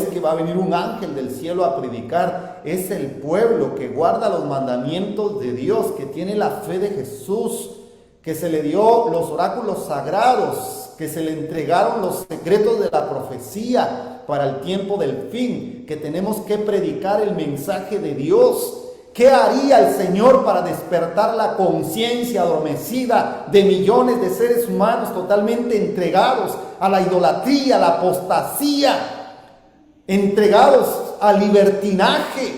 es que va a venir un ángel del cielo a predicar, es el pueblo que guarda los mandamientos de Dios, que tiene la fe de Jesús, que se le dio los oráculos sagrados, que se le entregaron los secretos de la profecía para el tiempo del fin, que tenemos que predicar el mensaje de Dios. ¿Qué haría el Señor para despertar la conciencia adormecida de millones de seres humanos totalmente entregados a la idolatría, a la apostasía, entregados al libertinaje?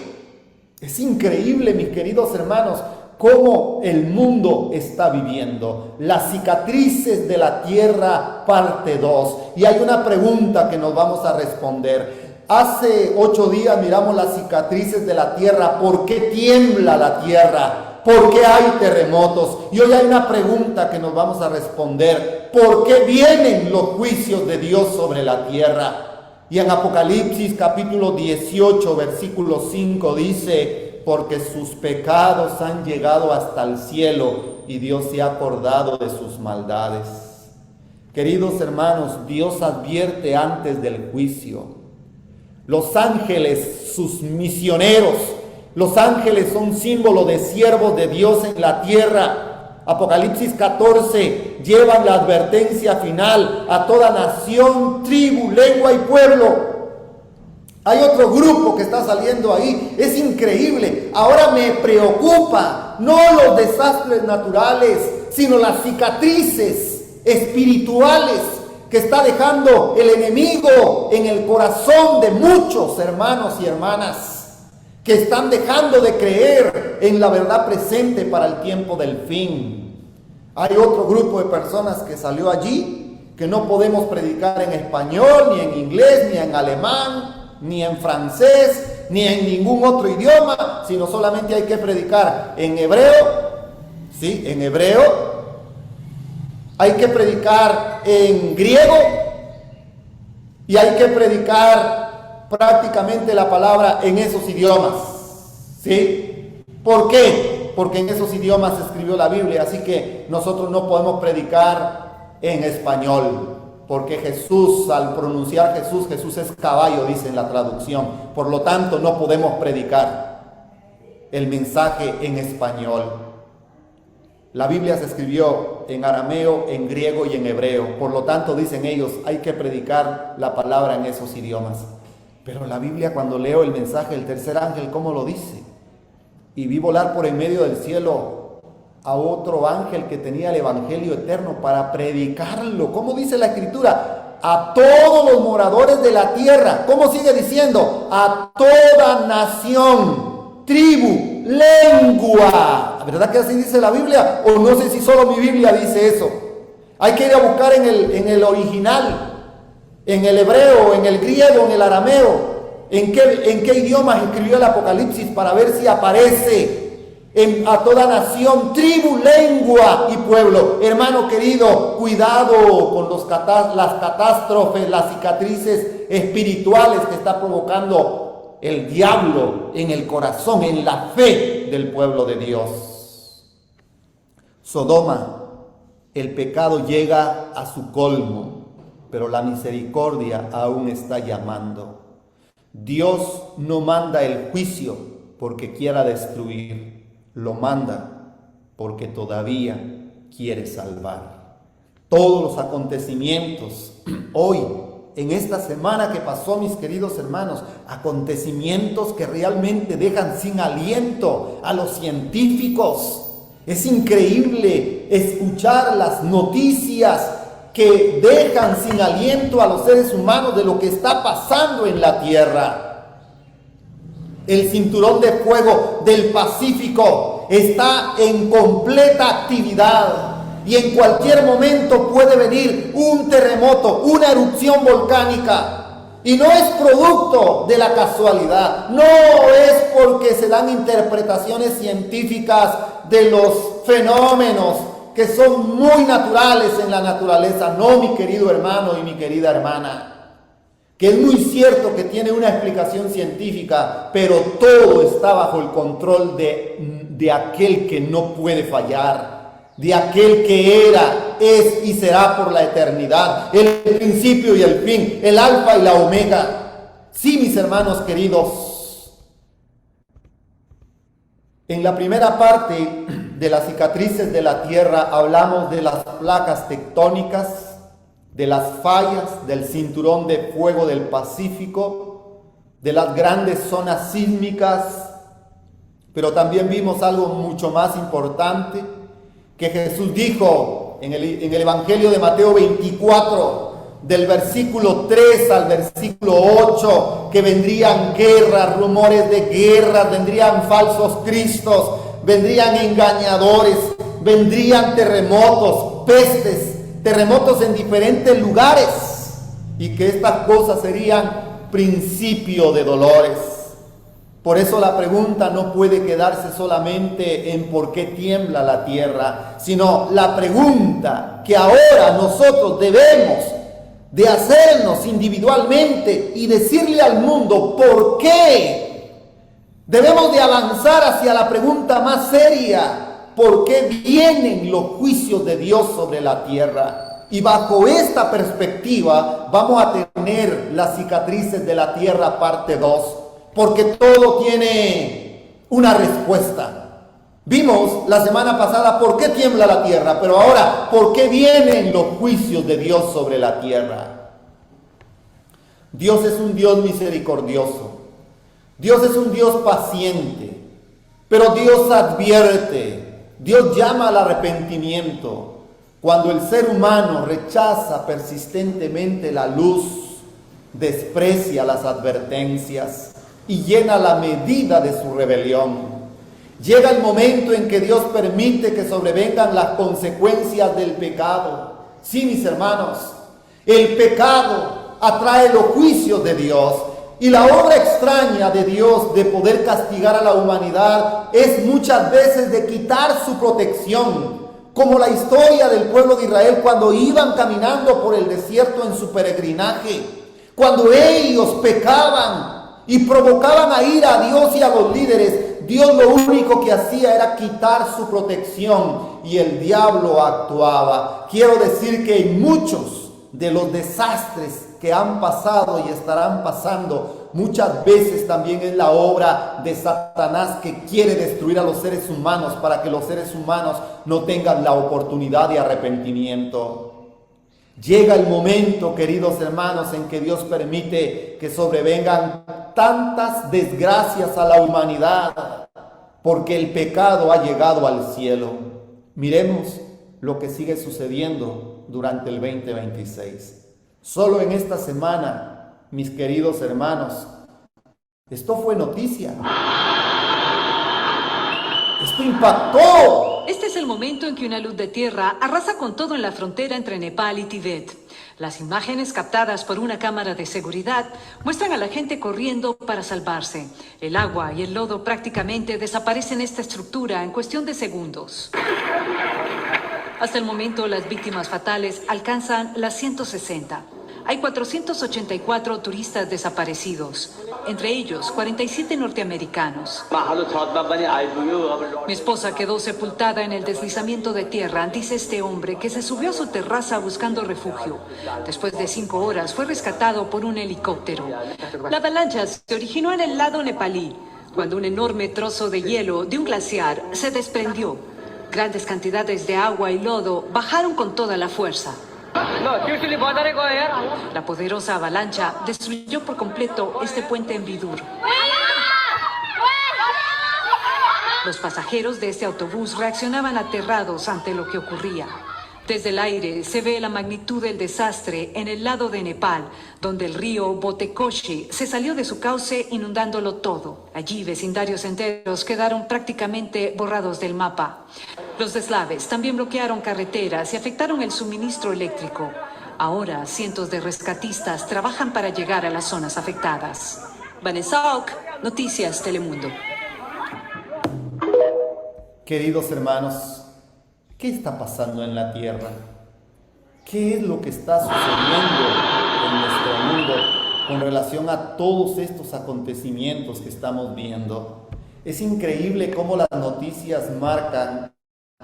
Es increíble, mis queridos hermanos, cómo el mundo está viviendo. Las cicatrices de la tierra, parte 2. Y hay una pregunta que nos vamos a responder. Hace 8 días miramos las cicatrices de la tierra. ¿Por qué tiembla la tierra? ¿Por qué hay terremotos? Y hoy hay una pregunta que nos vamos a responder. ¿Por qué vienen los juicios de Dios sobre la tierra? Y en Apocalipsis capítulo 18, versículo 5 dice: porque sus pecados han llegado hasta el cielo y Dios se ha acordado de sus maldades. Queridos hermanos, Dios advierte antes del juicio. Los ángeles, sus misioneros, los ángeles son símbolo de siervos de Dios en la tierra. Apocalipsis 14 llevan la advertencia final a toda nación, tribu, lengua y pueblo. Hay otro grupo que está saliendo ahí, es increíble. Ahora me preocupa no los desastres naturales, sino las cicatrices espirituales que está dejando el enemigo en el corazón de muchos hermanos y hermanas que están dejando de creer en la verdad presente para el tiempo del fin. Hay otro grupo de personas que salió allí, que no podemos predicar en español, ni en inglés, ni en alemán, ni en francés, ni en ningún otro idioma, sino solamente hay que predicar en hebreo, ¿sí? En hebreo. Hay que predicar en griego y hay que predicar prácticamente la palabra en esos idiomas, ¿sí? ¿Por qué? Porque en esos idiomas se escribió la Biblia, así que nosotros no podemos predicar en español, porque Jesús, al pronunciar Jesús, Jesús es caballo, dice en la traducción. Por lo tanto, no podemos predicar el mensaje en español. La Biblia se escribió en arameo, en griego y en hebreo. Por lo tanto, dicen ellos, hay que predicar la palabra en esos idiomas. Pero la Biblia, cuando leo el mensaje del tercer ángel, ¿cómo lo dice? Y vi volar por en medio del cielo a otro ángel que tenía el evangelio eterno para predicarlo. ¿Cómo dice la Escritura? A todos los moradores de la tierra. ¿Cómo sigue diciendo? A toda nación, tribu, lengua. ¿Verdad que así dice la Biblia? O no sé si solo mi Biblia dice eso. Hay que ir a buscar en el original, en el hebreo, en el griego, en el arameo, en qué idiomas escribió el Apocalipsis, para ver si aparece a toda nación, tribu, lengua y pueblo. Hermano querido, cuidado con las catástrofes, las cicatrices espirituales que está provocando el diablo en el corazón, en la fe del pueblo de Dios. Sodoma, el pecado llega a su colmo, pero la misericordia aún está llamando. Dios no manda el juicio porque quiera destruir, lo manda porque todavía quiere salvar. Todos los acontecimientos hoy, en esta semana que pasó, mis queridos hermanos, acontecimientos que realmente dejan sin aliento a los científicos. Es increíble escuchar las noticias que dejan sin aliento a los seres humanos de lo que está pasando en la tierra. El cinturón de fuego del Pacífico está en completa actividad. Y en cualquier momento puede venir un terremoto, una erupción volcánica. Y no es producto de la casualidad, no es porque se dan interpretaciones científicas de los fenómenos que son muy naturales en la naturaleza. No, mi querido hermano y mi querida hermana, que es muy cierto que tiene una explicación científica, pero todo está bajo el control de aquel que no puede fallar. De aquel que era, es y será por la eternidad, el principio y el fin, el alfa y la omega. Sí, mis hermanos queridos, en la primera parte de las cicatrices de la tierra hablamos de las placas tectónicas, de las fallas del cinturón de fuego del Pacífico, de las grandes zonas sísmicas, pero también vimos algo mucho más importante que Jesús dijo en el Evangelio de Mateo 24, del versículo 3 al versículo 8, que vendrían guerras, rumores de guerras, vendrían falsos cristos, vendrían engañadores, vendrían terremotos, pestes, terremotos en diferentes lugares, y que estas cosas serían principio de dolores. Por eso la pregunta no puede quedarse solamente en por qué tiembla la tierra, sino la pregunta que ahora nosotros debemos de hacernos individualmente y decirle al mundo por qué. Debemos de avanzar hacia la pregunta más seria: ¿por qué vienen los juicios de Dios sobre la tierra? Y bajo esta perspectiva vamos a tener las cicatrices de la tierra parte 2, porque todo tiene una respuesta. Vimos la semana pasada por qué tiembla la tierra, pero ahora, ¿por qué vienen los juicios de Dios sobre la tierra? Dios es un Dios misericordioso. Dios es un Dios paciente, pero Dios advierte, Dios llama al arrepentimiento. Cuando el ser humano rechaza persistentemente la luz, desprecia las advertencias y llena la medida de su rebelión, llega el momento en que Dios permite que sobrevengan las consecuencias del pecado. Sí, mis hermanos, el pecado atrae los juicios de Dios, y la obra extraña de Dios de poder castigar a la humanidad es muchas veces de quitar su protección, como la historia del pueblo de Israel cuando iban caminando por el desierto en su peregrinaje, cuando ellos pecaban y provocaban a ira a Dios y a los líderes. Dios lo único que hacía era quitar su protección y el diablo actuaba. Quiero decir que en muchos de los desastres que han pasado y estarán pasando, muchas veces también es la obra de Satanás, que quiere destruir a los seres humanos para que los seres humanos no tengan la oportunidad de arrepentimiento. Llega el momento, queridos hermanos, en que Dios permite que sobrevengan tantas desgracias a la humanidad, porque el pecado ha llegado al cielo. Miremos lo que sigue sucediendo durante el 2026. Solo en esta semana, mis queridos hermanos, esto fue noticia. Esto impactó. Este es el momento en que una luz de tierra arrasa con todo en la frontera entre Nepal y Tíbet. Las imágenes captadas por una cámara de seguridad muestran a la gente corriendo para salvarse. El agua y el lodo prácticamente desaparecen esta estructura en cuestión de segundos. Hasta el momento, las víctimas fatales alcanzan las 160. Hay 484 turistas desaparecidos, entre ellos 47 norteamericanos. Mi esposa quedó sepultada en el deslizamiento de tierra, dice este hombre que se subió a su terraza buscando refugio. Después de 5 horas fue rescatado por un helicóptero. La avalancha se originó en el lado nepalí, cuando un enorme trozo de hielo de un glaciar se desprendió. Grandes cantidades de agua y lodo bajaron con toda la fuerza. La poderosa avalancha destruyó por completo este puente en Vidur. Los pasajeros de este autobús reaccionaban aterrados ante lo que ocurría. Desde el aire se ve la magnitud del desastre en el lado de Nepal, donde el río Botekoshi se salió de su cauce inundándolo todo. Allí vecindarios enteros quedaron prácticamente borrados del mapa. Los deslaves también bloquearon carreteras y afectaron el suministro eléctrico. Ahora cientos de rescatistas trabajan para llegar a las zonas afectadas. Vanessa Ock, Noticias Telemundo. Queridos hermanos, ¿qué está pasando en la tierra? ¿Qué es lo que está sucediendo en nuestro mundo con relación a todos estos acontecimientos que estamos viendo? Es increíble cómo las noticias marcan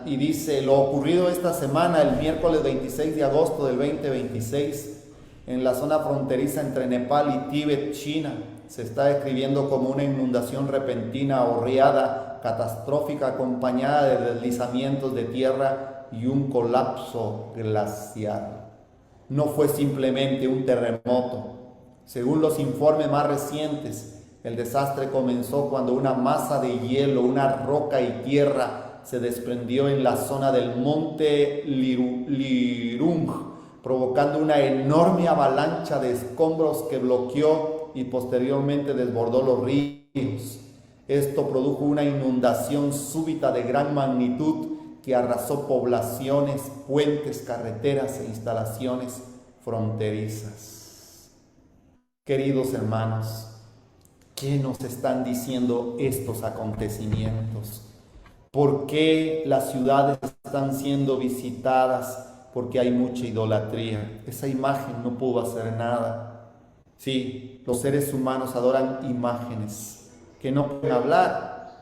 y dice lo ocurrido esta semana, el miércoles 26 de agosto del 2026. en la zona fronteriza entre Nepal y Tíbet, China. Se está describiendo como una inundación repentina o riada catastrófica acompañada de deslizamientos de tierra y un colapso glacial. No fue simplemente un terremoto. Según los informes más recientes, el desastre comenzó cuando una masa de hielo, una roca y tierra se desprendió en la zona del monte Lirung, provocando una enorme avalancha de escombros que bloqueó y posteriormente desbordó los ríos. Esto produjo una inundación súbita de gran magnitud que arrasó poblaciones, puentes, carreteras e instalaciones fronterizas. Queridos hermanos, ¿qué nos están diciendo estos acontecimientos? ¿Por qué las ciudades están siendo visitadas? Porque hay mucha idolatría. Esa imagen no pudo hacer nada. Sí, los seres humanos adoran imágenes que no pueden hablar,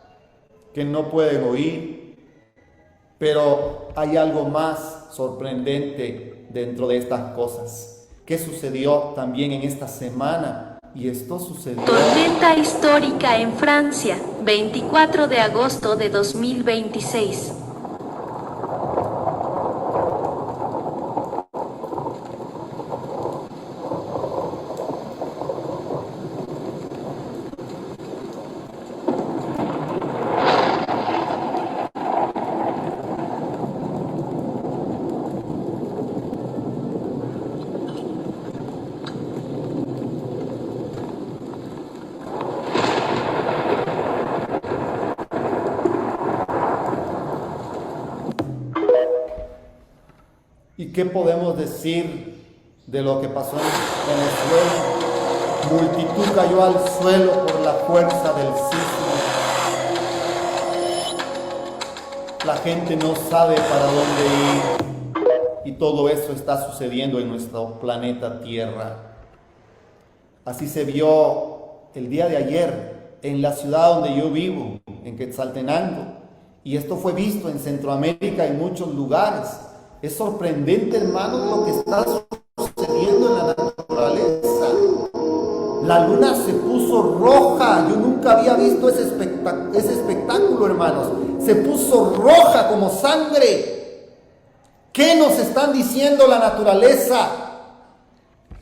que no pueden oír, pero hay algo más sorprendente dentro de estas cosas. ¿Qué sucedió también en esta semana? Y esto sucedió... Tormenta histórica en Francia, 24 de agosto de 2026. ¿Y qué podemos decir de lo que pasó en Venezuela? Multitud cayó al suelo por la fuerza del sismo. La gente no sabe para dónde ir. Y todo eso está sucediendo en nuestro planeta Tierra. Así se vio el día de ayer en la ciudad donde yo vivo, en Quetzaltenango. Y esto fue visto en Centroamérica y en muchos lugares. Es sorprendente, hermanos, lo que está sucediendo en la naturaleza. La luna se puso roja. Yo nunca había visto ese espectáculo, hermanos. Se puso roja como sangre. ¿Qué nos están diciendo la naturaleza?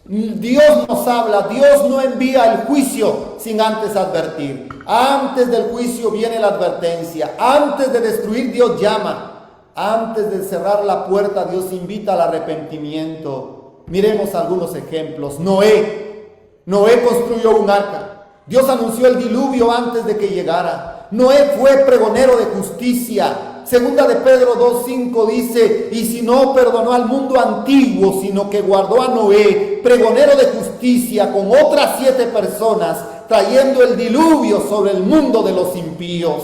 Dios nos habla. Dios no envía el juicio sin antes advertir. Antes del juicio viene la advertencia. Antes de destruir, Dios llama. Antes de cerrar la puerta, Dios invita al arrepentimiento. Miremos algunos ejemplos. Noé construyó un arca. Dios anunció el diluvio antes de que llegara. Noé fue pregonero de justicia. Segunda de Pedro 2:5 dice: y si no perdonó al mundo antiguo, sino que guardó a Noé, pregonero de justicia, con otras 7 personas, trayendo el diluvio sobre el mundo de los impíos.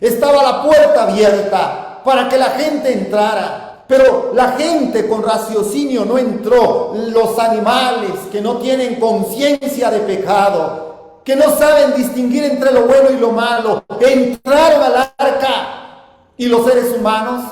Estaba la puerta abierta para que la gente entrara, pero la gente con raciocinio no entró. Los animales que no tienen conciencia de pecado, que no saben distinguir entre lo bueno y lo malo, entraron al arca. Y los seres humanos,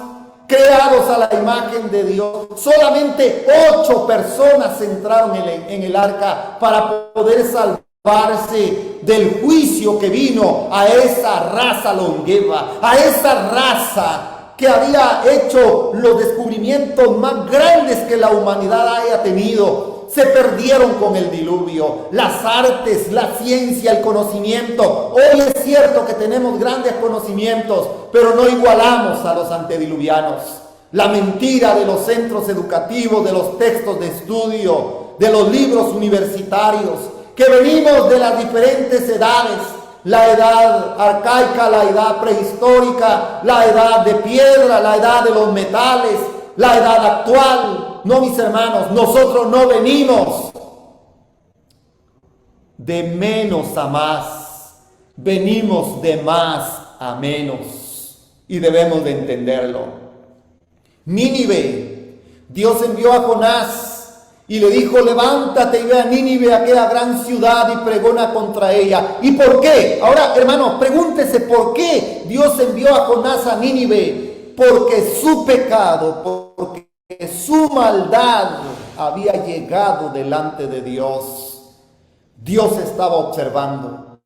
creados a la imagen de Dios, solamente 8 personas entraron en el arca para poder salvarse del juicio que vino a esa raza longeva, a esa raza que había hecho los descubrimientos más grandes que la humanidad haya tenido. Se perdieron con el diluvio. Las artes, la ciencia, el conocimiento. Hoy es cierto que tenemos grandes conocimientos, pero no igualamos a los antediluvianos. La mentira de los centros educativos, de los textos de estudio, de los libros universitarios, que venimos de las diferentes edades. La edad arcaica, la edad prehistórica, la edad de piedra, la edad de los metales, la edad actual. No, mis hermanos, nosotros no venimos de menos a más, venimos de más a menos, y debemos de entenderlo. Nínive, Dios envió a Jonás y le dijo: levántate y ve a Nínive, aquella gran ciudad, y pregona contra ella. ¿Y por qué? Ahora, hermanos, pregúntese por qué Dios envió a Jonás a Nínive. Porque su pecado, porque su maldad había llegado delante de Dios. Dios estaba observando.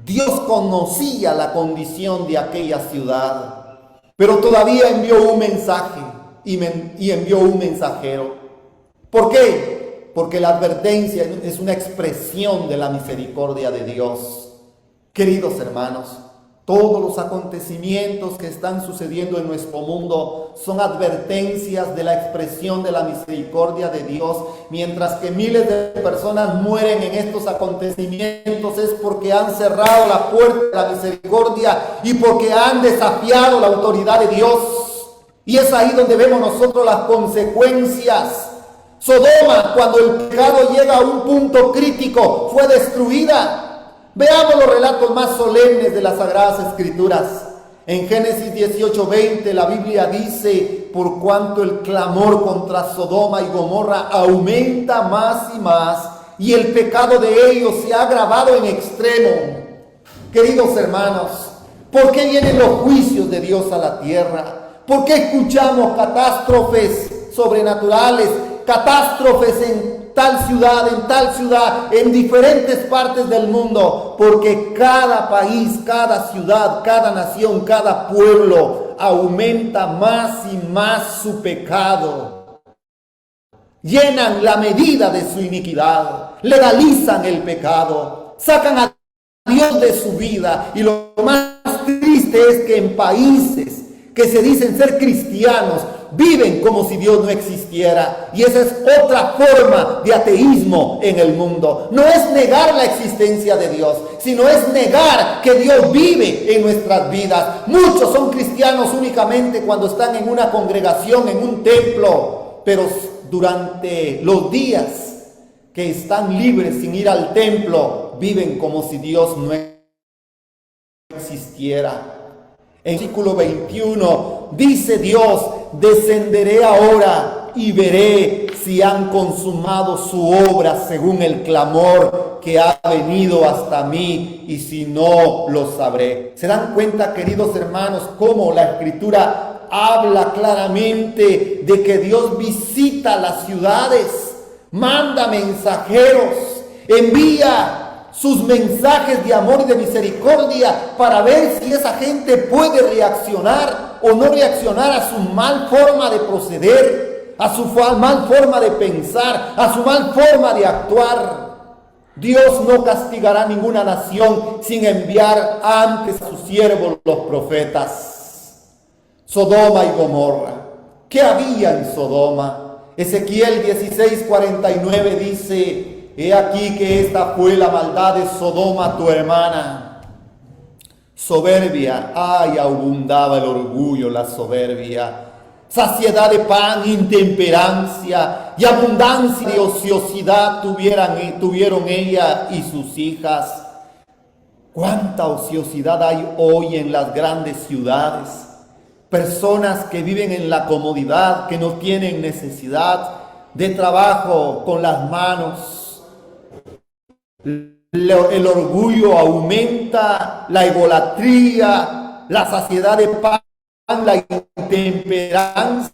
Dios conocía la condición de aquella ciudad, pero todavía envió un mensaje y envió un mensajero. ¿Por qué? Porque la advertencia es una expresión de la misericordia de Dios. Queridos hermanos, todos los acontecimientos que están sucediendo en nuestro mundo son advertencias de la expresión de la misericordia de Dios. Mientras que miles de personas mueren en estos acontecimientos, es porque han cerrado la puerta de la misericordia y porque han desafiado la autoridad de Dios. Y es ahí donde vemos nosotros las consecuencias. Sodoma, cuando el pecado llega a un punto crítico, fue destruida. Veamos los relatos más solemnes de las Sagradas Escrituras. En Génesis 18:20 la Biblia dice: por cuanto el clamor contra Sodoma y Gomorra aumenta más y más, y el pecado de ellos se ha agravado en extremo. Queridos hermanos, ¿por qué vienen los juicios de Dios a la tierra? ¿Por qué escuchamos catástrofes sobrenaturales, catástrofes en tal ciudad, en diferentes partes del mundo? Porque cada país, cada ciudad, cada nación, cada pueblo aumenta más y más su pecado. Llenan la medida de su iniquidad, legalizan el pecado, sacan a Dios de su vida. Y lo más triste es que en países que se dicen ser cristianos, viven como si Dios no existiera. Y esa es otra forma de ateísmo en el mundo. No es negar la existencia de Dios, sino es negar que Dios vive en nuestras vidas. Muchos son cristianos únicamente cuando están en una congregación, en un templo, pero durante los días que están libres sin ir al templo, viven como si Dios no existiera. En versículo 21 dice Dios: descenderé ahora y veré si han consumado su obra según el clamor que ha venido hasta mí, y si no, lo sabré. ¿Se dan cuenta, queridos hermanos, cómo la Escritura habla claramente de que Dios visita las ciudades, manda mensajeros, envía sus mensajes de amor y de misericordia para ver si esa gente puede reaccionar o no reaccionar a su mal forma de proceder, a su mal forma de pensar, a su mal forma de actuar? Dios no castigará ninguna nación sin enviar antes a sus siervos los profetas. Sodoma y Gomorra. ¿Qué había en Sodoma? Ezequiel 16:49 dice: he aquí que esta fue la maldad de Sodoma tu hermana. Soberbia, ay, abundaba el orgullo, la soberbia. Saciedad de pan, intemperancia y abundancia de ociosidad tuvieron ella y sus hijas. ¿Cuánta ociosidad hay hoy en las grandes ciudades? Personas que viven en la comodidad, que no tienen necesidad de trabajo con las manos. El orgullo aumenta, la egolatría, la saciedad de pan, la intemperancia,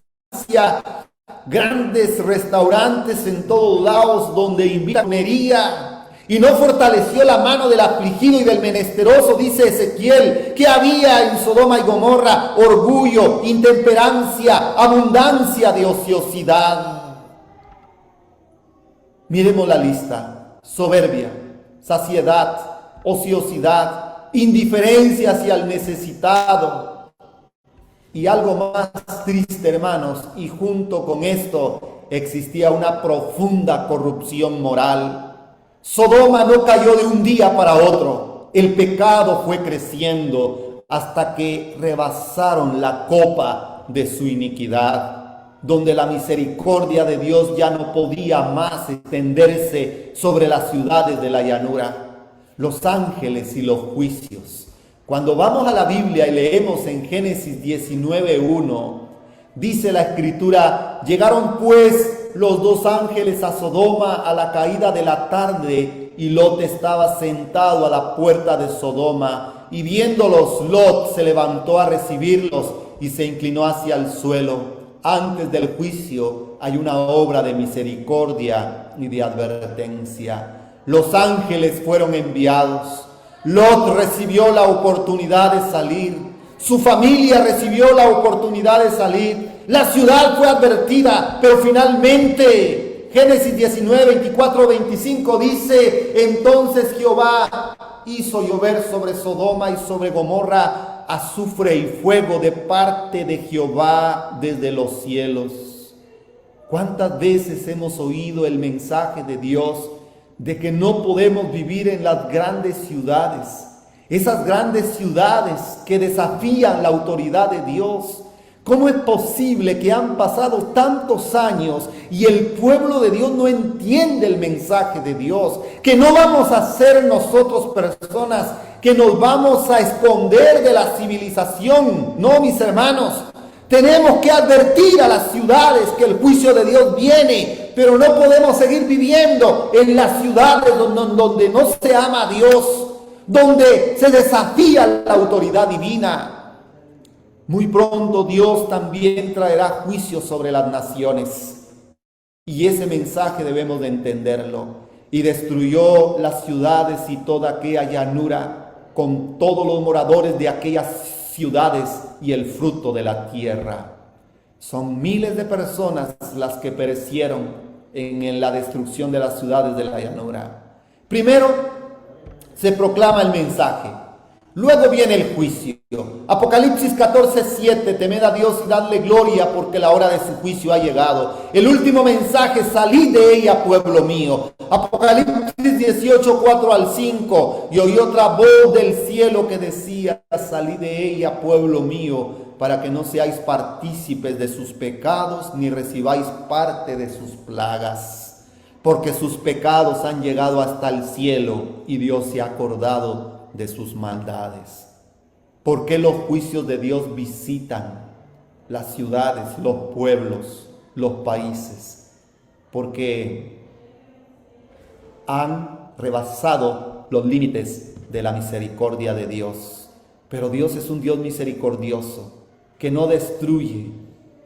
grandes restaurantes en todos lados donde invitan comería, y no fortaleció la mano del afligido y del menesteroso. Dice Ezequiel que había en Sodoma y Gomorra orgullo, intemperancia, abundancia de ociosidad. Miremos la lista: soberbia, saciedad, ociosidad, indiferencia hacia el necesitado. Y algo más triste, hermanos, y junto con esto existía una profunda corrupción moral. Sodoma no cayó de un día para otro. El pecado fue creciendo hasta que rebasaron la copa de su iniquidad, donde la misericordia de Dios ya no podía más extenderse sobre las ciudades de la llanura. Los ángeles y los juicios. Cuando vamos a la Biblia y leemos en Génesis 19:1, dice la Escritura: llegaron pues los dos ángeles a Sodoma a la caída de la tarde, y Lot estaba sentado a la puerta de Sodoma, y viéndolos, Lot se levantó a recibirlos y se inclinó hacia el suelo. antes del juicio hay una obra de misericordia y de advertencia. Los ángeles fueron enviados. Lot recibió la oportunidad de salir. Su familia recibió la oportunidad de salir. La ciudad fue advertida, pero finalmente, Génesis 19, 24, 25 dice: entonces Jehová hizo llover sobre Sodoma y sobre Gomorra azufre y fuego de parte de Jehová desde los cielos. ¿Cuántas veces hemos oído el mensaje de Dios de que no podemos vivir en las grandes ciudades? Esas grandes ciudades que desafían la autoridad de Dios. ¿Cómo es posible que han pasado tantos años y el pueblo de Dios no entiende el mensaje de Dios? Que no vamos a ser nosotros personas que nos vamos a esconder de la civilización. No, mis hermanos, tenemos que advertir a las ciudades que el juicio de Dios viene, pero no podemos seguir viviendo en las ciudades donde no se ama a Dios, donde se desafía la autoridad divina. Muy pronto Dios también traerá juicio sobre las naciones. Y ese mensaje debemos de entenderlo. Y destruyó las ciudades y toda aquella llanura con todos los moradores de aquellas ciudades y el fruto de la tierra. Son miles de personas las que perecieron en la destrucción de las ciudades de la llanura. Primero se proclama el mensaje. Luego viene el juicio. Apocalipsis 14:7, temed a Dios y dadle gloria porque la hora de su juicio ha llegado. El último mensaje, salid de ella, pueblo mío. Apocalipsis 18:4 al 5, y oí otra voz del cielo que decía: salid de ella, pueblo mío, para que no seáis partícipes de sus pecados, ni recibáis parte de sus plagas. Porque sus pecados han llegado hasta el cielo, y Dios se ha acordado de sus maldades. ¿Por qué los juicios de Dios visitan las ciudades, los pueblos, los países? Porque han rebasado los límites de la misericordia de Dios. Pero Dios es un Dios misericordioso que no destruye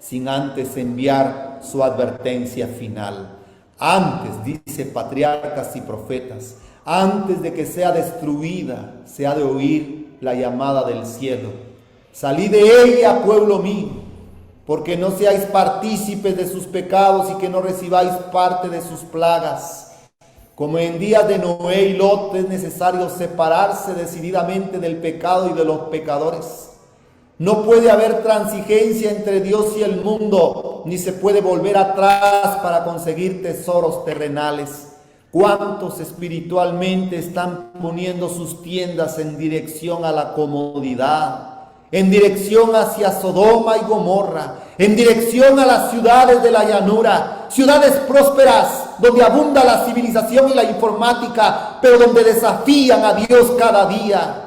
sin antes enviar su advertencia final. Antes, dice Patriarcas y Profetas, antes de que sea destruida, se ha de oír la llamada del cielo: salid de ella, pueblo mío, porque no seáis partícipes de sus pecados y que no recibáis parte de sus plagas. Como en días de Noé y Lot, es necesario separarse decididamente del pecado y de los pecadores. No puede haber transigencia entre Dios y el mundo, ni se puede volver atrás para conseguir tesoros terrenales. ¿Cuántos espiritualmente están poniendo sus tiendas en dirección a la comodidad, en dirección hacia Sodoma y Gomorra, en dirección a las ciudades de la llanura, ciudades prósperas donde abunda la civilización y la informática, pero donde desafían a Dios cada día?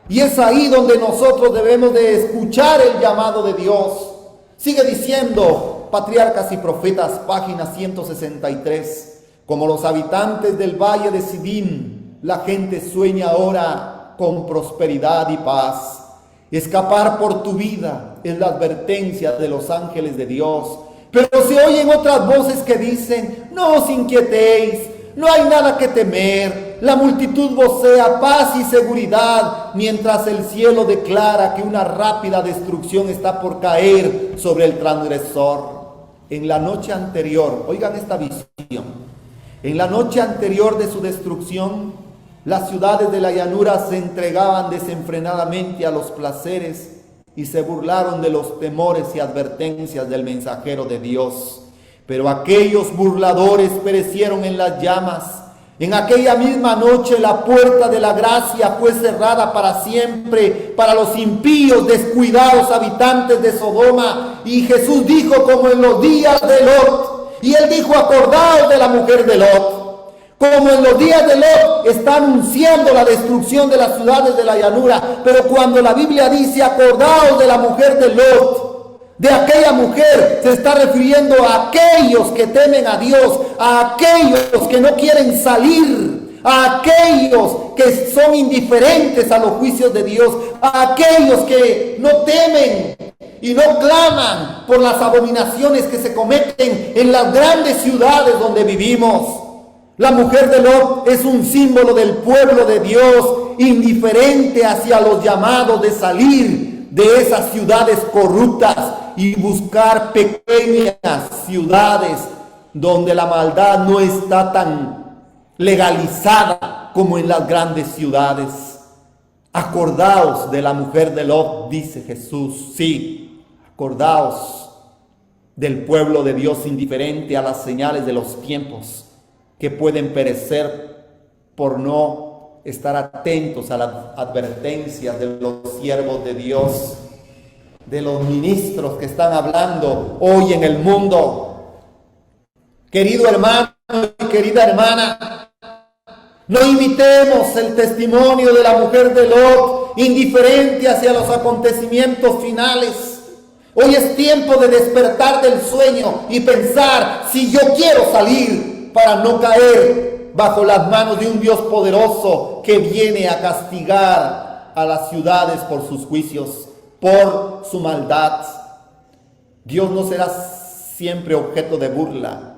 Y es ahí donde nosotros debemos de escuchar el llamado de Dios. Sigue diciendo Patriarcas y Profetas, página 163. Como los habitantes del valle de Sidín, la gente sueña ahora con prosperidad y paz. Escapar por tu vida es la advertencia de los ángeles de Dios. Pero se oyen otras voces que dicen: no os inquietéis, no hay nada que temer. La multitud vocea paz y seguridad, mientras el cielo declara que una rápida destrucción está por caer sobre el transgresor. En la noche anterior, oigan esta visión. En la noche anterior de su destrucción, las ciudades de la llanura se entregaban desenfrenadamente a los placeres y se burlaron de los temores y advertencias del mensajero de Dios. Pero aquellos burladores perecieron en las llamas. En aquella misma noche la puerta de la gracia fue cerrada para siempre para los impíos, descuidados habitantes de Sodoma. Y Jesús dijo: como en los días de Lot. Y él dijo: acordaos de la mujer de Lot. Como en los días de Lot, está anunciando la destrucción de las ciudades de la llanura. Pero cuando la Biblia dice: acordaos de la mujer de Lot, de aquella mujer, se está refiriendo a aquellos que temen a Dios, a aquellos que no quieren salir, a aquellos que son indiferentes a los juicios de Dios, a aquellos que no temen y no claman por las abominaciones que se cometen en las grandes ciudades donde vivimos. La mujer de Lot es un símbolo del pueblo de Dios, indiferente hacia los llamados de salir de esas ciudades corruptas y buscar pequeñas ciudades donde la maldad no está tan legalizada como en las grandes ciudades. Acordaos de la mujer de Lot, dice Jesús. Sí, acordaos del pueblo de Dios indiferente a las señales de los tiempos que pueden perecer por no estar atentos a las advertencias de los siervos de Dios, de los ministros que están hablando hoy en el mundo. Querido hermano y querida hermana, no imitemos el testimonio de la mujer de Lot, indiferente hacia los acontecimientos finales. Hoy es tiempo de despertar del sueño y pensar si yo quiero salir para no caer bajo las manos de un Dios poderoso que viene a castigar a las ciudades por sus juicios, por su maldad. Dios no será siempre objeto de burla.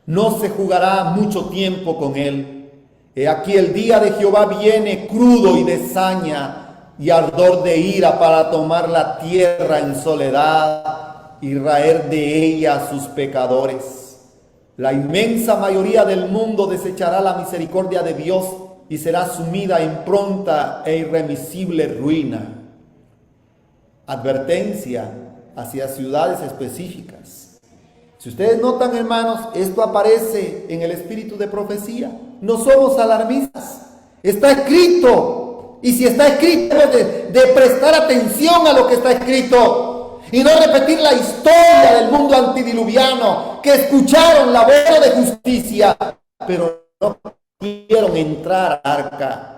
No se jugará mucho tiempo con él. He aquí el día de Jehová viene crudo y de saña y ardor de ira para tomar la tierra en soledad y raer de ella a sus pecadores. La inmensa mayoría del mundo desechará la misericordia de Dios y será sumida en pronta e irremisible ruina. Advertencia hacia ciudades específicas. Si ustedes notan, hermanos, esto aparece en el espíritu de profecía. No somos alarmistas. Está escrito. Y si está escrito, de prestar atención a lo que está escrito. Y no repetir la historia del mundo antidiluviano, que escucharon la voz de justicia, pero no pudieron entrar al arca.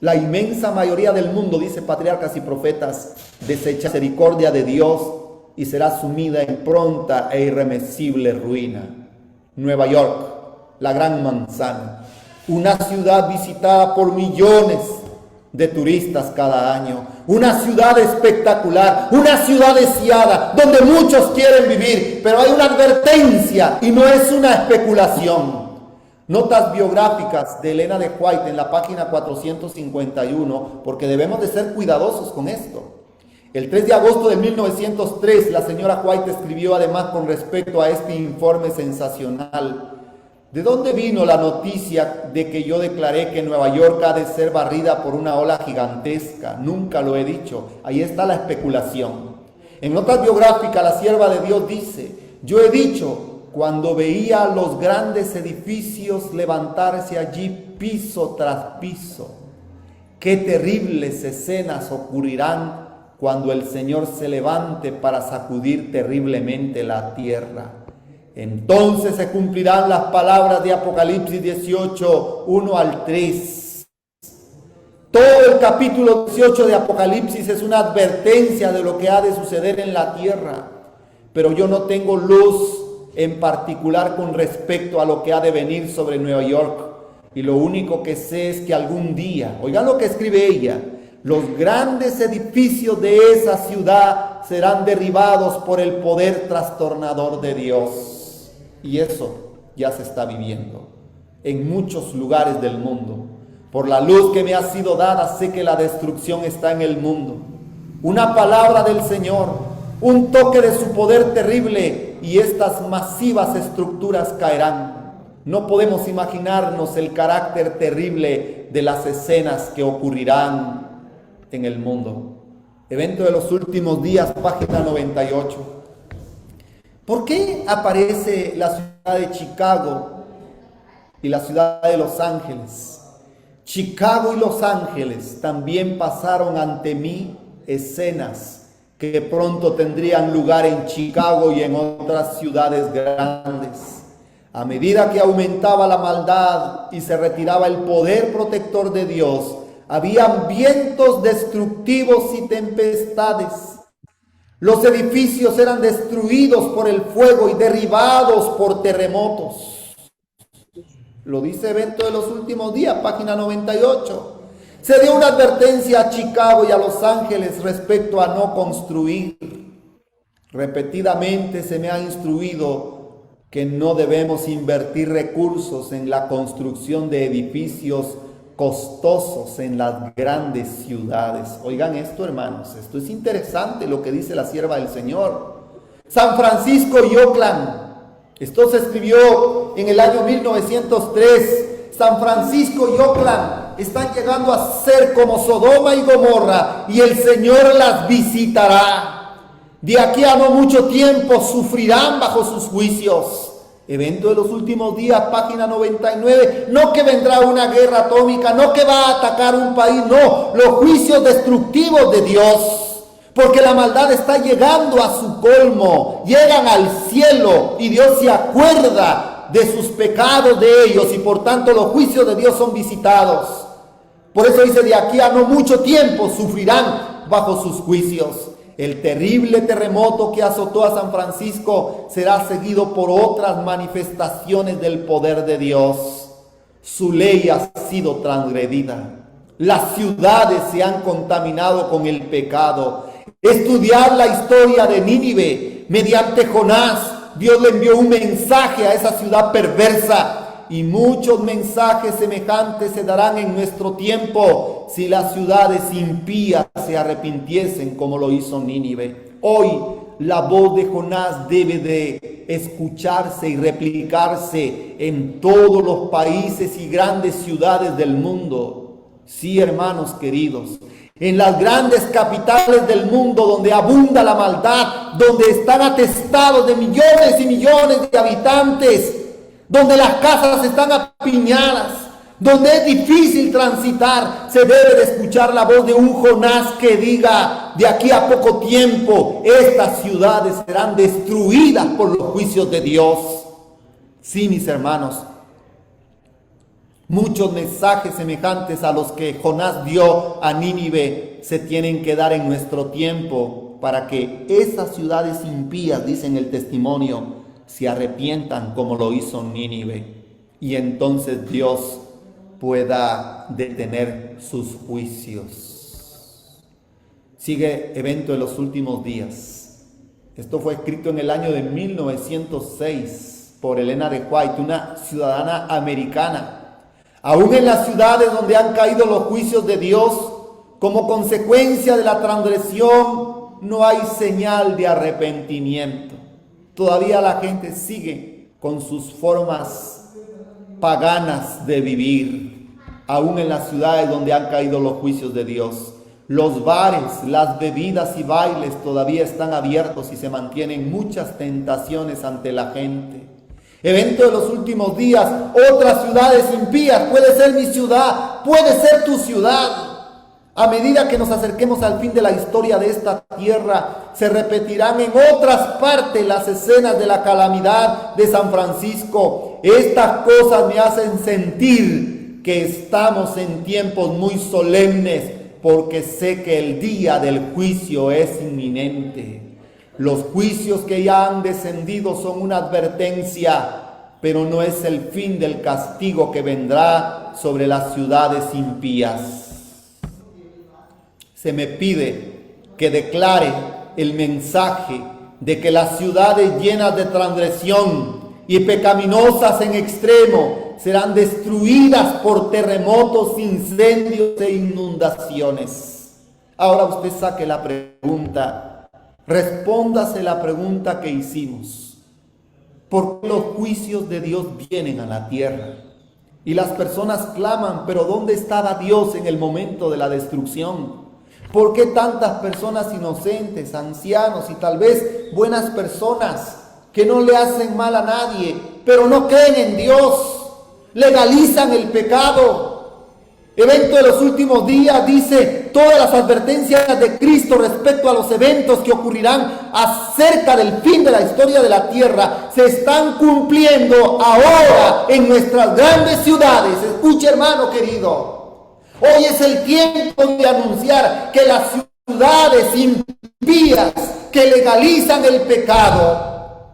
La inmensa mayoría del mundo, dice Patriarcas y Profetas, desecha la misericordia de Dios y será sumida en pronta e irremisible ruina. Nueva York, la Gran Manzana, una ciudad visitada por millones de turistas cada año, una ciudad espectacular, una ciudad deseada, donde muchos quieren vivir, pero hay una advertencia y no es una especulación. Notas biográficas de Elena de White en la página 451, porque debemos de ser cuidadosos con esto. El 3 de agosto de 1903, la señora White escribió además con respecto a este informe sensacional: ¿de dónde vino la noticia de que yo declaré que Nueva York ha de ser barrida por una ola gigantesca? Nunca lo he dicho. Ahí está la especulación. En notas biográficas, la sierva de Dios dice: yo he dicho, cuando veía los grandes edificios levantarse allí piso tras piso, qué terribles escenas ocurrirán cuando el Señor se levante para sacudir terriblemente la tierra. Entonces se cumplirán las palabras de Apocalipsis 18, 1 al 3. Todo el capítulo 18 de Apocalipsis es una advertencia de lo que ha de suceder en la tierra. Pero yo no tengo luz en particular con respecto a lo que ha de venir sobre Nueva York. Y lo único que sé es que algún día, oigan lo que escribe ella, los grandes edificios de esa ciudad serán derribados por el poder trastornador de Dios. Y eso ya se está viviendo en muchos lugares del mundo. Por la luz que me ha sido dada, sé que la destrucción está en el mundo. Una palabra del Señor, un toque de su poder terrible, y estas masivas estructuras caerán. No podemos imaginarnos el carácter terrible de las escenas que ocurrirán en el mundo. Evento de los últimos días, página 98. ¿Por qué aparece la ciudad de Chicago y la ciudad de Los Ángeles? Chicago y Los Ángeles también pasaron ante mí escenas que pronto tendrían lugar en Chicago y en otras ciudades grandes. A medida que aumentaba la maldad y se retiraba el poder protector de Dios, habían vientos destructivos y tempestades. Los edificios eran destruidos por el fuego y derribados por terremotos. Lo dice Evento de los Últimos Días, página 98. Se dio una advertencia a Chicago y a Los Ángeles respecto a no construir. Repetidamente se me ha instruido que no debemos invertir recursos en la construcción de edificios costosos en las grandes ciudades. Oigan esto, hermanos, esto es interesante lo que dice la sierva del Señor. San Francisco y Oakland, esto se escribió en el año 1903. San Francisco y Oakland están llegando a ser como Sodoma y Gomorra, y el Señor las visitará. De aquí a no mucho tiempo sufrirán bajo sus juicios. Evento de los últimos días, página 99. No que vendrá una guerra atómica, no que va a atacar un país, no, los juicios destructivos de Dios. Porque la maldad está llegando a su colmo, llegan al cielo y Dios se acuerda de sus pecados de ellos, y por tanto los juicios de Dios son visitados. Por eso dice, de aquí a no mucho tiempo sufrirán bajo sus juicios. El terrible terremoto que azotó a San Francisco será seguido por otras manifestaciones del poder de Dios. Su ley ha sido transgredida. Las ciudades se han contaminado con el pecado. Estudiar la historia de Nínive. Mediante Jonás, Dios le envió un mensaje a esa ciudad perversa. Y muchos mensajes semejantes se darán en nuestro tiempo si las ciudades impías se arrepintiesen como lo hizo Nínive. Hoy la voz de Jonás debe de escucharse y replicarse en todos los países y grandes ciudades del mundo. Sí, hermanos queridos, en las grandes capitales del mundo donde abunda la maldad, donde están atestados de millones y millones de habitantes, donde las casas están apiñadas, donde es difícil transitar, se debe de escuchar la voz de un Jonás que diga, de aquí a poco tiempo, estas ciudades serán destruidas por los juicios de Dios. Sí, mis hermanos, muchos mensajes semejantes a los que Jonás dio a Nínive se tienen que dar en nuestro tiempo para que esas ciudades impías, dicen el testimonio, se arrepientan como lo hizo Nínive, y entonces Dios pueda detener sus juicios. Sigue evento de los últimos días. Esto fue escrito en el año de 1906 por Elena de White, una ciudadana americana. Aún en las ciudades donde han caído los juicios de Dios, como consecuencia de la transgresión, no hay señal de arrepentimiento. Todavía la gente sigue con sus formas paganas de vivir, aún en las ciudades donde han caído los juicios de Dios. Los bares, las bebidas y bailes todavía están abiertos y se mantienen muchas tentaciones ante la gente. Evento de los últimos días, otras ciudades impías, puede ser mi ciudad, puede ser tu ciudad. A medida que nos acerquemos al fin de la historia de esta tierra, se repetirán en otras partes las escenas de la calamidad de San Francisco. Estas cosas me hacen sentir que estamos en tiempos muy solemnes, porque sé que el día del juicio es inminente. Los juicios que ya han descendido son una advertencia, pero no es el fin del castigo que vendrá sobre las ciudades impías. Se me pide que declare el mensaje de que las ciudades llenas de transgresión y pecaminosas en extremo serán destruidas por terremotos, incendios e inundaciones. Ahora usted saque la pregunta, respóndase la pregunta que hicimos. ¿Por qué los juicios de Dios vienen a la tierra? Y las personas claman, pero ¿dónde estaba Dios en el momento de la destrucción? ¿Por qué tantas personas inocentes, ancianos y tal vez buenas personas que no le hacen mal a nadie, pero no creen en Dios, legalizan el pecado? Evento de los últimos días dice todas las advertencias de Cristo respecto a los eventos que ocurrirán acerca del fin de la historia de la tierra se están cumpliendo ahora en nuestras grandes ciudades. Escuche, hermano querido. Hoy es el tiempo de anunciar que las ciudades impías que legalizan el pecado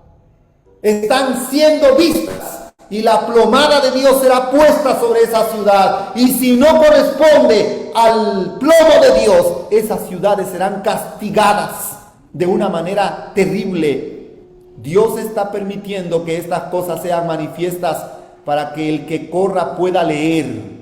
están siendo vistas y la plomada de Dios será puesta sobre esa ciudad. Y si no corresponde al plomo de Dios, esas ciudades serán castigadas de una manera terrible. Dios está permitiendo que estas cosas sean manifiestas para que el que corra pueda leer.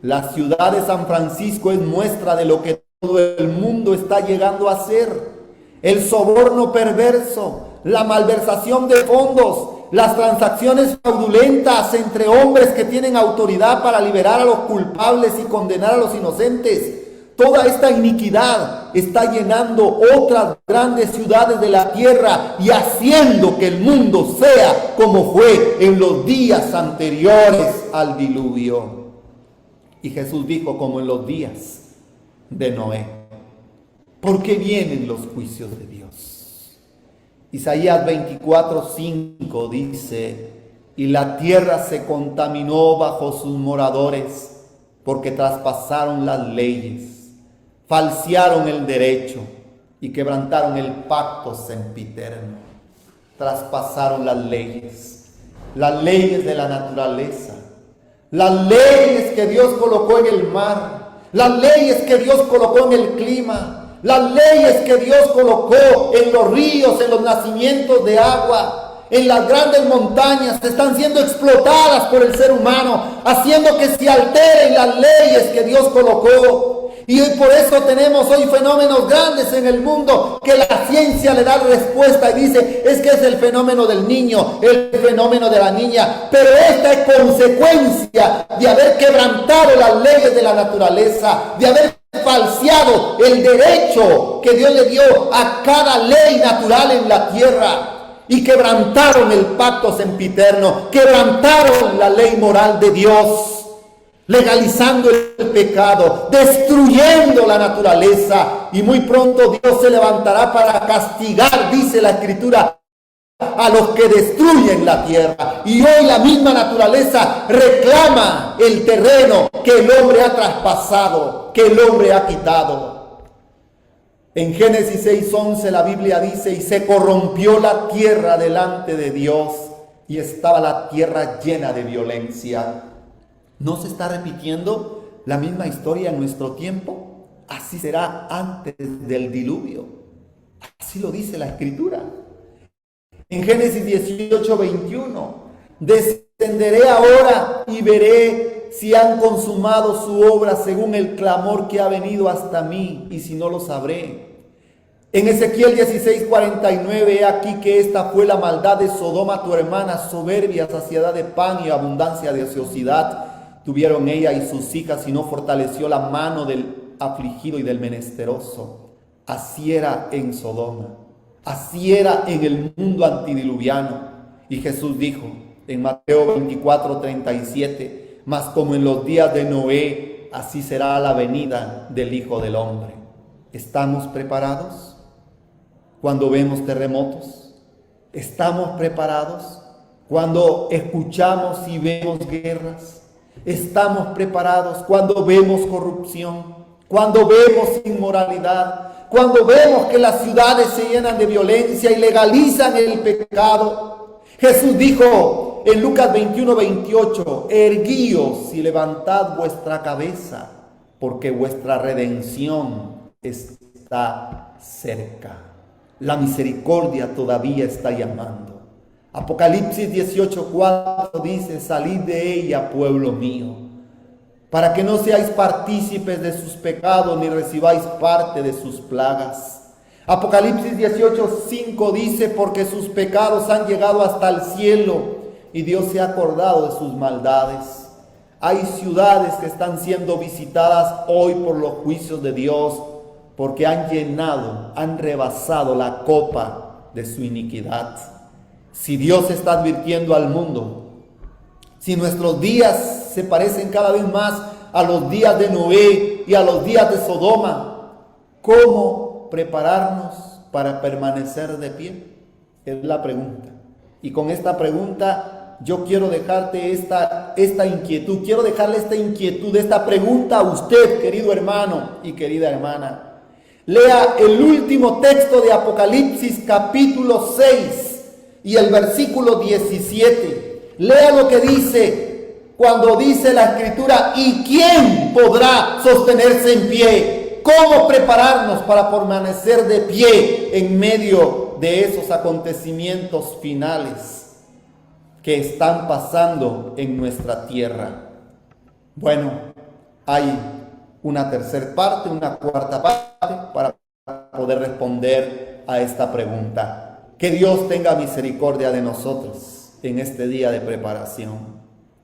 La ciudad de San Francisco es muestra de lo que todo el mundo está llegando a hacer. El soborno perverso, la malversación de fondos, las transacciones fraudulentas entre hombres que tienen autoridad para liberar a los culpables y condenar a los inocentes. Toda esta iniquidad está llenando otras grandes ciudades de la tierra y haciendo que el mundo sea como fue en los días anteriores al diluvio. Y Jesús dijo, como en los días de Noé. ¿Por qué vienen los juicios de Dios? Isaías 24:5 dice, y la tierra se contaminó bajo sus moradores, porque traspasaron las leyes, falsearon el derecho y quebrantaron el pacto sempiterno. Traspasaron las leyes de la naturaleza, las leyes que Dios colocó en el mar, las leyes que Dios colocó en el clima, las leyes que Dios colocó en los ríos, en los nacimientos de agua, en las grandes montañas, están siendo explotadas por el ser humano, haciendo que se alteren las leyes que Dios colocó. Y por eso tenemos hoy fenómenos grandes en el mundo que la ciencia le da respuesta y dice, es que es el fenómeno del niño, el fenómeno de la niña. Pero esta es consecuencia de haber quebrantado las leyes de la naturaleza, de haber falseado el derecho que Dios le dio a cada ley natural en la tierra. Y quebrantaron el pacto sempiterno, quebrantaron la ley moral de Dios, legalizando el pecado, destruyendo la naturaleza. Y muy pronto Dios se levantará para castigar, dice la Escritura, a los que destruyen la tierra. Y hoy la misma naturaleza reclama el terreno que el hombre ha traspasado, que el hombre ha quitado. En Génesis 6:11 la Biblia dice, y se corrompió la tierra delante de Dios, y estaba la tierra llena de violencia. ¿No se está repitiendo la misma historia en nuestro tiempo? Así será antes del diluvio. Así lo dice la Escritura. En Génesis 18:21, descenderé ahora y veré si han consumado su obra según el clamor que ha venido hasta mí, y si no lo sabré. En Ezequiel 16:49, he aquí que esta fue la maldad de Sodoma tu hermana, soberbia, saciedad de pan y abundancia de ociosidad tuvieron ella y sus hijas, y no fortaleció la mano del afligido y del menesteroso. Así era en Sodoma, así era en el mundo antidiluviano. Y Jesús dijo en Mateo 24:37, mas como en los días de Noé, así será la venida del Hijo del Hombre. ¿Estamos preparados cuando vemos terremotos? ¿Estamos preparados cuando escuchamos y vemos guerras? ¿Estamos preparados cuando vemos corrupción, cuando vemos inmoralidad, cuando vemos que las ciudades se llenan de violencia y legalizan el pecado? Jesús dijo en Lucas 21:28, erguíos y levantad vuestra cabeza, porque vuestra redención está cerca. La misericordia todavía está llamando. Apocalipsis 18:4 dice, salid de ella, pueblo mío, para que no seáis partícipes de sus pecados, ni recibáis parte de sus plagas. Apocalipsis 18:5 dice, porque sus pecados han llegado hasta el cielo, y Dios se ha acordado de sus maldades. Hay ciudades que están siendo visitadas hoy por los juicios de Dios, porque han llenado, han rebasado la copa de su iniquidad. Si Dios está advirtiendo al mundo, si nuestros días se parecen cada vez más a los días de Noé y a los días de Sodoma, ¿cómo prepararnos para permanecer de pie? Es la pregunta. Y con esta pregunta yo quiero dejarte esta inquietud, quiero dejarle esta inquietud, esta pregunta a usted, querido hermano y querida hermana. Lea el último texto de Apocalipsis capítulo 6 y el versículo 17. Lea lo que dice cuando dice la Escritura, ¿y quién podrá sostenerse en pie cómo prepararnos para permanecer de pie en medio de esos acontecimientos finales que están pasando en nuestra tierra. Bueno, hay una tercera parte, una cuarta parte para poder responder a esta pregunta. Que Dios tenga misericordia de nosotros en este día de preparación.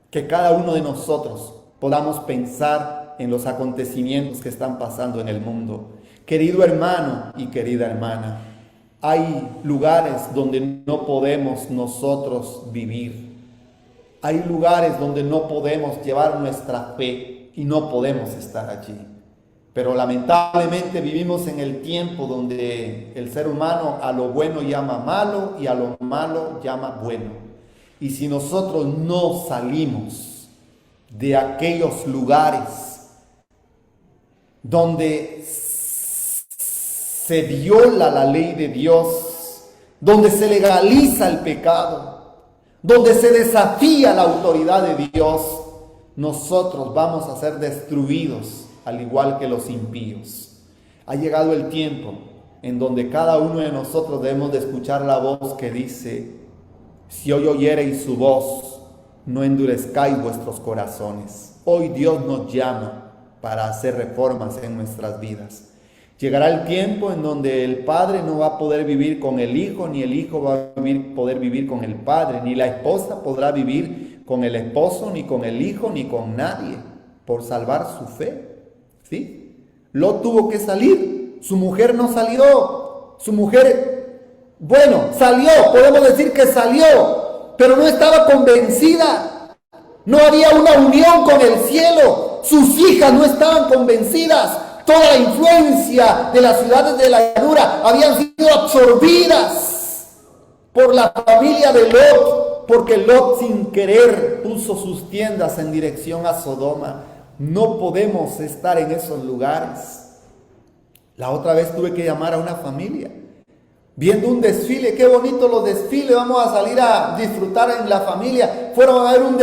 Que cada uno de nosotros podamos pensar en los acontecimientos que están pasando en el mundo. Querido hermano y querida hermana, hay lugares donde no podemos nosotros vivir. Hay lugares donde no podemos llevar nuestra fe y no podemos estar allí. Pero lamentablemente vivimos en el tiempo donde el ser humano a lo bueno llama malo y a lo malo llama bueno. Y si nosotros no salimos de aquellos lugares donde se viola la ley de Dios, donde se legaliza el pecado, donde se desafía la autoridad de Dios, nosotros vamos a ser destruidos al igual que los impíos. Ha llegado el tiempo en donde cada uno de nosotros debemos de escuchar la voz que dice: si hoy oyereis su voz, no endurezcáis vuestros corazones. Hoy Dios nos llama para hacer reformas en nuestras vidas. Llegará el tiempo en donde el padre no va a poder vivir con el hijo, ni el hijo va a poder vivir con el padre, ni la esposa podrá vivir con el esposo, ni con el hijo, ni con nadie, por salvar su fe. ¿Sí? Lot tuvo que salir, su mujer no salió, su mujer, bueno, salió, podemos decir que salió, pero no estaba convencida, no había una unión con el cielo, sus hijas no estaban convencidas, toda la influencia de las ciudades de la llanura habían sido absorbidas por la familia de Lot, porque Lot sin querer puso sus tiendas en dirección a Sodoma. No podemos estar en esos lugares. La otra vez tuve que llamar a una familia, viendo un desfile, qué bonito los desfiles, vamos a salir a disfrutar en la familia. Fueron a ver un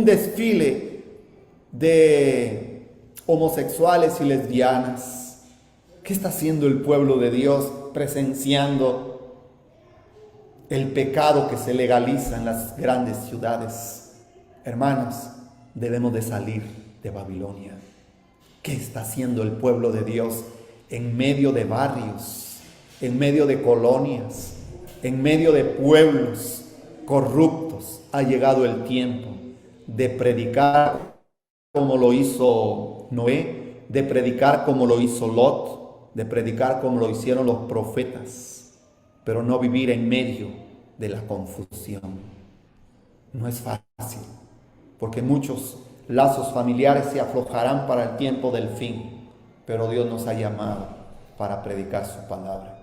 desfile de homosexuales y lesbianas. ¿Qué está haciendo el pueblo de Dios presenciando el pecado que se legaliza en las grandes ciudades? Hermanos, debemos de salir de Babilonia. ¿Qué está haciendo el pueblo de Dios en medio de barrios, en medio de colonias, en medio de pueblos corruptos? Ha llegado el tiempo de predicar como lo hizo Noé, de predicar como lo hizo Lot, de predicar como lo hicieron los profetas, pero no vivir en medio de la confusión. No es fácil, porque muchos lazos familiares se aflojarán para el tiempo del fin, pero Dios nos ha llamado para predicar su palabra.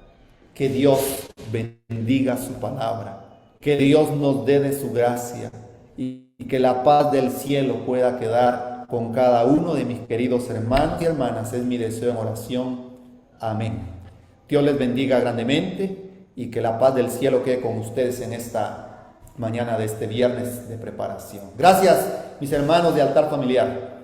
Que Dios bendiga su palabra, que Dios nos dé de su gracia y que la paz del cielo pueda quedar con cada uno de mis queridos hermanos y hermanas. Es mi deseo en oración. Amén. Dios les bendiga grandemente y que la paz del cielo quede con ustedes en esta mañana de este viernes de preparación. Gracias, mis hermanos de Altar Familiar.